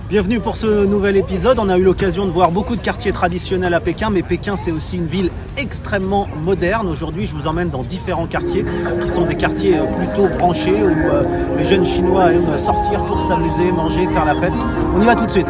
Bienvenue pour ce nouvel épisode. On a eu l'occasion de voir beaucoup de quartiers traditionnels à Pékin, mais Pékin c'est aussi une ville extrêmement moderne. Aujourd'hui, je vous emmène dans différents quartiers qui sont des quartiers plutôt branchés où les jeunes Chinois aiment sortir pour s'amuser, manger, faire la fête. On y va tout de suite.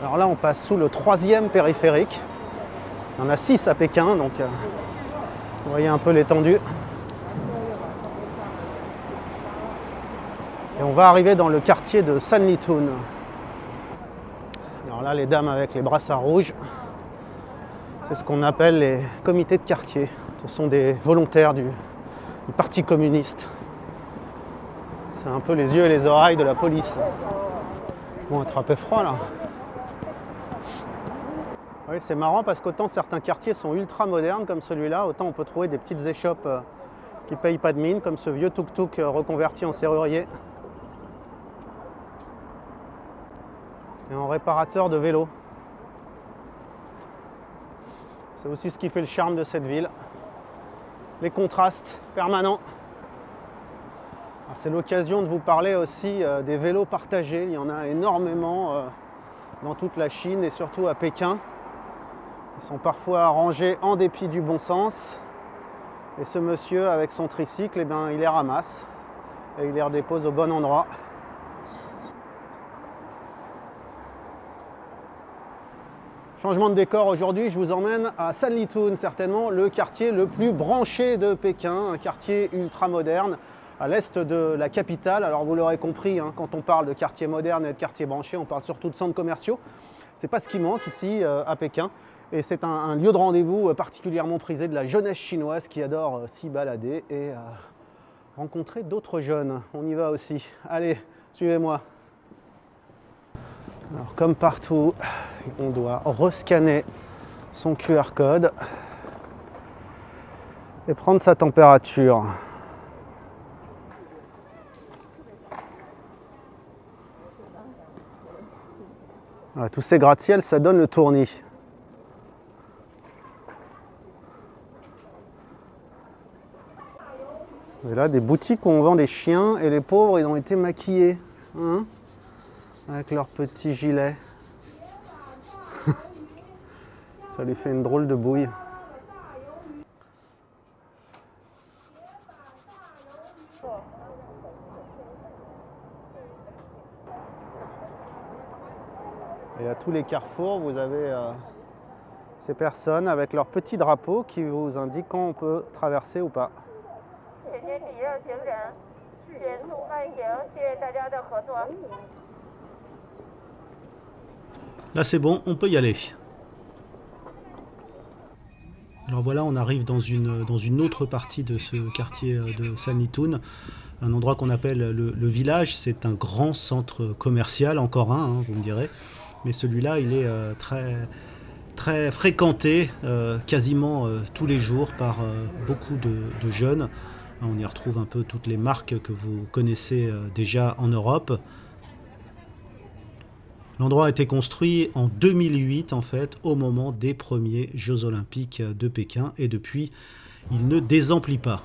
Alors là, on passe sous le 3e périphérique. Il y en a 6 à Pékin, donc vous voyez un peu l'étendue. Et on va arriver dans le quartier de Sanlitun. Alors là, les dames avec les brassards rouges, c'est ce qu'on appelle les comités de quartier. Ce sont des volontaires du Parti communiste. C'est un peu les yeux et les oreilles de la police. Ils vont attraper froid là. Oui, c'est marrant parce qu'autant certains quartiers sont ultra modernes comme celui-là, autant on peut trouver des petites échoppes qui ne payent pas de mine, comme ce vieux tuk-tuk reconverti en serrurier et en réparateur de vélo. C'est aussi ce qui fait le charme de cette ville, les contrastes permanents. C'est l'occasion de vous parler aussi des vélos partagés. Il y en a énormément dans toute la Chine et surtout à Pékin. Ils sont parfois rangés en dépit du bon sens. Et ce monsieur avec son tricycle, il les ramasse et il les redépose au bon endroit. Changement de décor aujourd'hui, je vous emmène à Sanlitun, certainement le quartier le plus branché de Pékin, un quartier ultra moderne à l'est de la capitale. Alors vous l'aurez compris, quand on parle de quartier moderne et de quartier branché, on parle surtout de centres commerciaux. C'est pas ce qui manque ici à Pékin. Et c'est un lieu de rendez-vous particulièrement prisé de la jeunesse chinoise qui adore s'y balader et rencontrer d'autres jeunes. On y va aussi. Allez, suivez-moi. Alors comme partout, on doit rescanner son QR code et prendre sa température. Voilà, tous ces gratte-ciel, ça donne le tournis. Et là, des boutiques où on vend des chiens et les pauvres, ils ont été maquillés, avec leurs petits gilets. Ça lui fait une drôle de bouille. Et à tous les carrefours, vous avez ces personnes avec leurs petits drapeaux qui vous indiquent quand on peut traverser ou pas. Là c'est bon, on peut y aller. Alors voilà, on arrive dans une autre partie de ce quartier de Sanlitun, un endroit qu'on appelle le village. C'est un grand centre commercial, encore un, vous me direz, mais celui-là il est très fréquenté, quasiment tous les jours par beaucoup de jeunes. On y retrouve un peu toutes les marques que vous connaissez déjà en Europe. L'endroit a été construit en 2008 en fait, au moment des premiers Jeux Olympiques de Pékin, et depuis, il ne désemplit pas.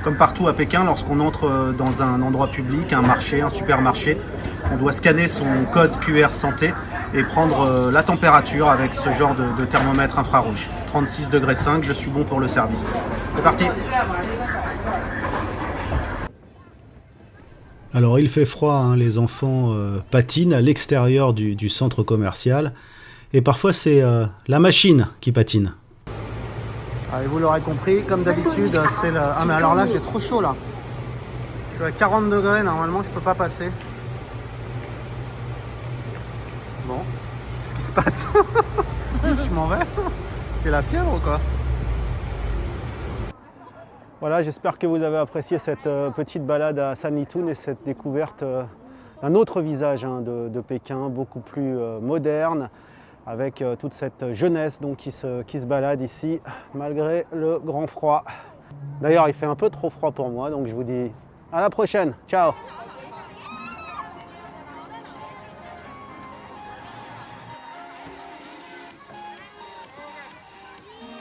Comme partout à Pékin, lorsqu'on entre dans un endroit public, un marché, un supermarché, on doit scanner son code QR santé et prendre la température avec ce genre de thermomètre infrarouge. 36,5 degrés, je suis bon pour le service. C'est parti! Alors il fait froid, les enfants patinent à l'extérieur du centre commercial et parfois c'est la machine qui patine. Et vous l'aurez compris, comme d'habitude, c'est le... Ah mais alors là j'ai trop chaud là. Je suis à 40 degrés, normalement je peux pas passer. Bon, qu'est-ce qui se passe? Je m'en vais. J'ai la fièvre ou quoi? Voilà, j'espère que vous avez apprécié cette petite balade à Sanlitun et cette découverte d'un autre visage de Pékin, beaucoup plus moderne, avec toute cette jeunesse donc, qui se balade ici, malgré le grand froid. D'ailleurs, il fait un peu trop froid pour moi, donc je vous dis À la prochaine. Ciao.